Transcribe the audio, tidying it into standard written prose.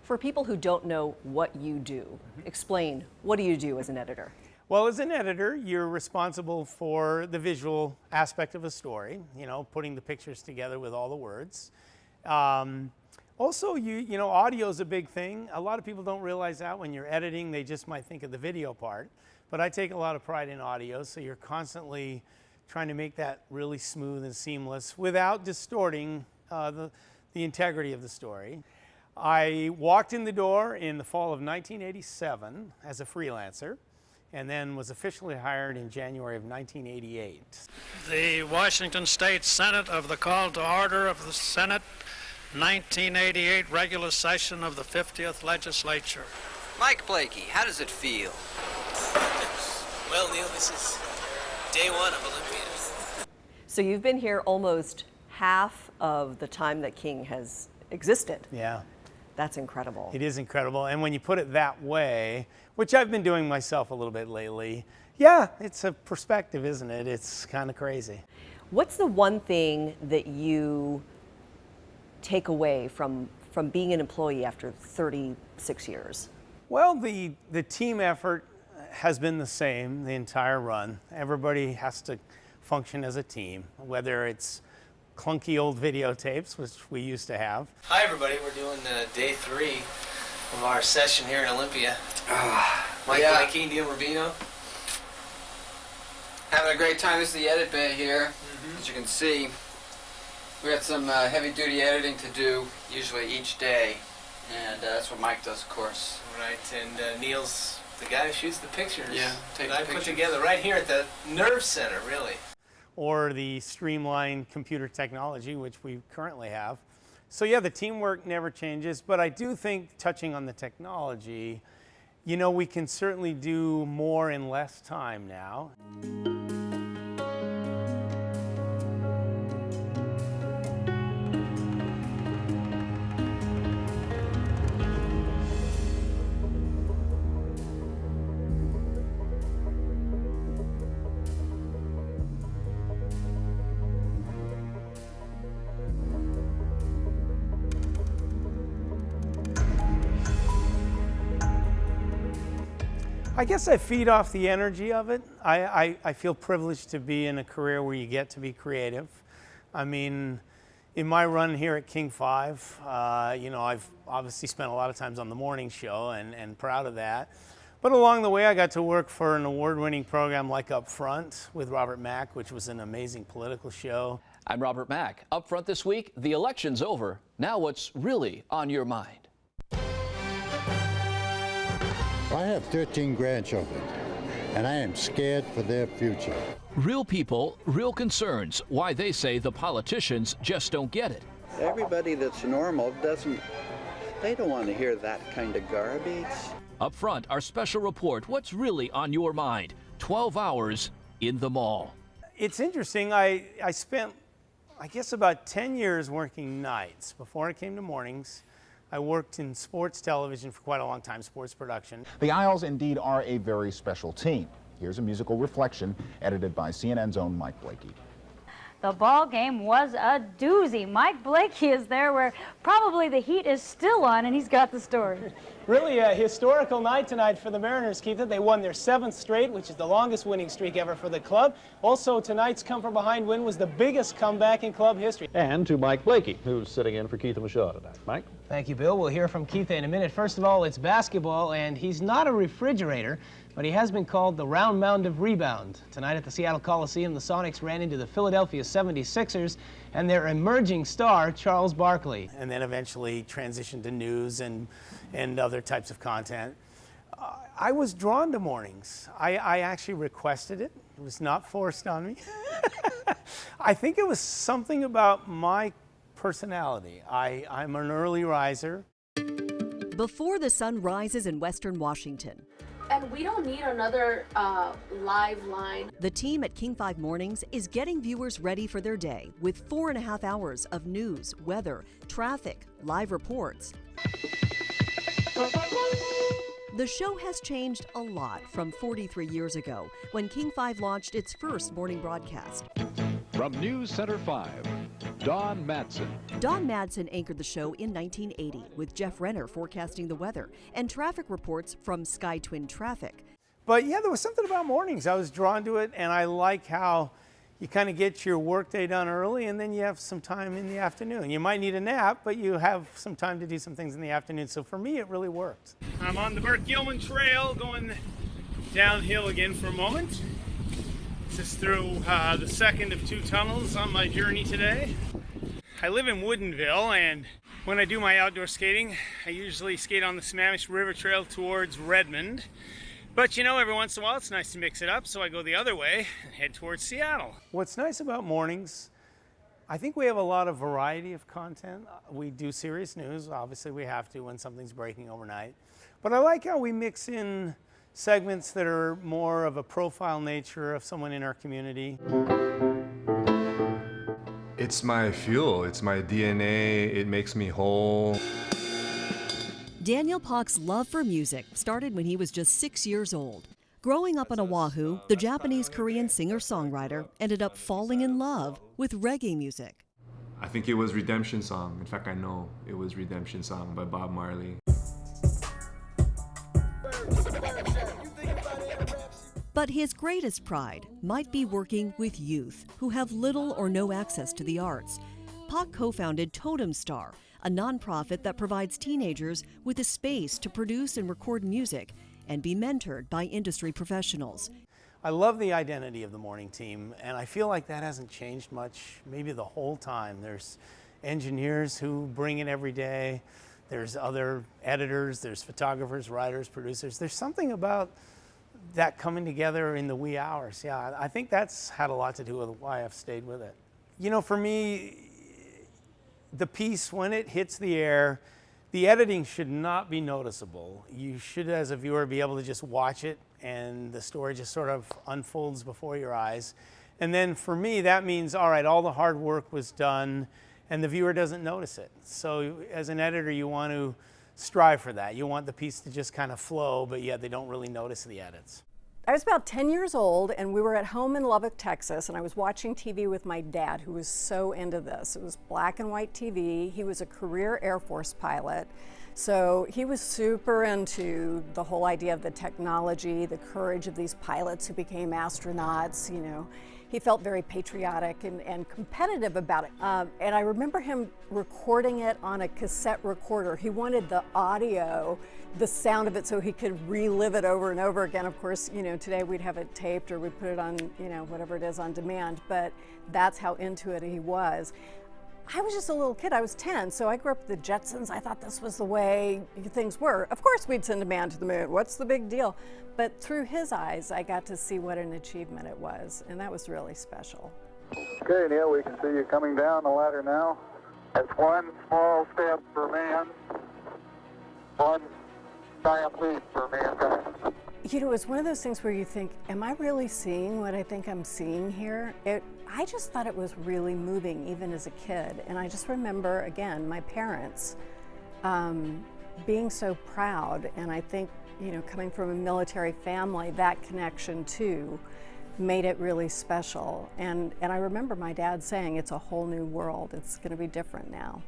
For people who don't know what you do, explain, what do you do as an editor? Well, as an editor, you're responsible for the visual aspect of a story, putting the pictures together with all the words. Also, audio is a big thing. A lot of people don't realize that when you're editing, they just might think of the video part. But I take a lot of pride in audio, so you're constantly trying to make that really smooth and seamless without distorting the integrity of the story. I walked in the door in the fall of 1987 as a freelancer, and then was officially hired in January of 1988. The Washington State Senate of the call to order of the Senate 1988 regular session of the 50th Legislature. Mike Blakey, how does it feel? Well, Neil, this is day one of Olympia. So you've been here almost half of the time that King has existed. Yeah. That's incredible. It is incredible. And when you put it that way, which I've been doing myself a little bit lately, yeah, it's a perspective, isn't it? It's kind of crazy. What's the one thing that you take away from being an employee after 36 years? Well, the team effort has been the same the entire run. Everybody has to function as a team, whether it's clunky old videotapes, which we used to have. Hi, everybody. We're doing day 3 of our session here in Olympia. Mike Blakey, Neil Rubino. Having a great time. This is the edit bay here. As you can see, we got some heavy-duty editing to do, usually each day. And that's what Mike does, of course. Right, and Neil's the guy who shoots the pictures. Yeah, that I put together right here at the nerve center, really. Or the streamlined computer technology, which we currently have. So yeah, the teamwork never changes, but I do think, touching on the technology, we can certainly do more in less time now. I guess I feed off the energy of it. I feel privileged to be in a career where you get to be creative. I mean, in my run here at King 5, I've obviously spent a lot of times on the morning show and proud of that. But along the way, I got to work for an award-winning program like Up Front with Robert Mack, which was an amazing political show. I'm Robert Mack. Up Front this week, the election's over. Now what's really on your mind? I have 13 grandchildren, and I am scared for their future. Real people, real concerns. Why they say the politicians just don't get it. Everybody that's normal they don't want to hear that kind of garbage. Up Front, our special report, what's really on your mind? 12 hours in the mall. It's interesting. I spent, I guess, about 10 years working nights before I came to mornings. I worked in sports television for quite a long time, sports production. The Isles indeed are a very special team. Here's a musical reflection edited by CNN's own Mike Blakey. The ball game was a doozy. Mike Blakey is there where probably the heat is still on, and he's got the story. Really a historical night tonight for the Mariners, Keitha. They won their 7th straight, which is the longest winning streak ever for the club. Also, tonight's come-from-behind win was the biggest comeback in club history. And to Mike Blakey, who's sitting in for Keitha Mashaw tonight. Mike? Thank you, Bill. We'll hear from Keitha in a minute. First of all, it's basketball, and he's not a refrigerator, but he has been called the round mound of rebound. Tonight at the Seattle Coliseum, the Sonics ran into the Philadelphia 76ers and their emerging star, Charles Barkley. And then eventually transitioned to news and other types of content. I was drawn to mornings. I actually requested it. It was not forced on me. I think it was something about my personality. I'm an early riser. Before the sun rises in Western Washington. And we don't need another live line. The team at King 5 Mornings is getting viewers ready for their day with 4.5 hours of news, weather, traffic, live reports. The show has changed a lot from 43 years ago when King 5 launched its first morning broadcast. From News Center 5, Don Madsen. Don Madsen anchored the show in 1980 with Jeff Renner forecasting the weather and traffic reports from Sky Twin Traffic. But yeah, there was something about mornings. I was drawn to it, and I like how you kind of get your workday done early, and then you have some time in the afternoon. You might need a nap, but you have some time to do some things in the afternoon. So for me, it really worked. I'm on the Burt Gilman Trail going downhill again for a moment. This is through the second of 2 tunnels on my journey today. I live in Woodinville, and when I do my outdoor skating, I usually skate on the Sammamish River Trail towards Redmond. But you know, every once in a while it's nice to mix it up, so I go the other way and head towards Seattle. What's nice about mornings, I think we have a lot of variety of content. We do serious news, obviously we have to when something's breaking overnight. But I like how we mix in segments that are more of a profile nature of someone in our community. It's my fuel, it's my DNA, it makes me whole. Daniel Pak's love for music started when he was just 6 years old. Growing up on Oahu, the Japanese-Korean singer-songwriter ended up falling in love with reggae music. I think it was Redemption Song. In fact, I know it was Redemption Song by Bob Marley. But his greatest pride might be working with youth who have little or no access to the arts. Pak co-founded Totem Star, a nonprofit that provides teenagers with a space to produce and record music and be mentored by industry professionals. I love the identity of the morning team, and I feel like that hasn't changed much, maybe the whole time. There's engineers who bring it every day. There's other editors, there's photographers, writers, producers. There's something about that coming together in the wee hours. Yeah, I think that's had a lot to do with why I've stayed with it. You know, for me, the piece, when it hits the air, the editing should not be noticeable. You should, as a viewer, be able to just watch it and the story just sort of unfolds before your eyes. And then for me, that means, all right, all the hard work was done and the viewer doesn't notice it. So as an editor, you want to strive for that. You want the piece to just kind of flow, but yet they don't really notice the edits. I was about 10 years old, and we were at home in Lubbock, Texas, and I was watching TV with my dad, who was so into this. It was black and white TV. He was a career Air Force pilot, so he was super into the whole idea of the technology, the courage of these pilots who became astronauts, you know. He felt very patriotic and competitive about it. And I remember him recording it on a cassette recorder. He wanted the audio, the sound of it, so he could relive it over and over again. Of course, you know, today we'd have it taped or we'd put it on, you know, whatever it is on demand, but that's how into it he was. I was just a little kid, I was 10, so I grew up with the Jetsons. I thought this was the way things were. Of course we'd send a man to the moon, what's the big deal? But through his eyes, I got to see what an achievement it was, and that was really special. Okay, Neil, we can see you coming down the ladder now. That's one small step for man, one giant leap for mankind. You know, it's one of those things where you think, am I really seeing what I think I'm seeing here? I just thought it was really moving, even as a kid. And I just remember, again, my parents being so proud. And I think, you know, coming from a military family, that connection too made it really special. And I remember my dad saying, it's a whole new world. It's going to be different now.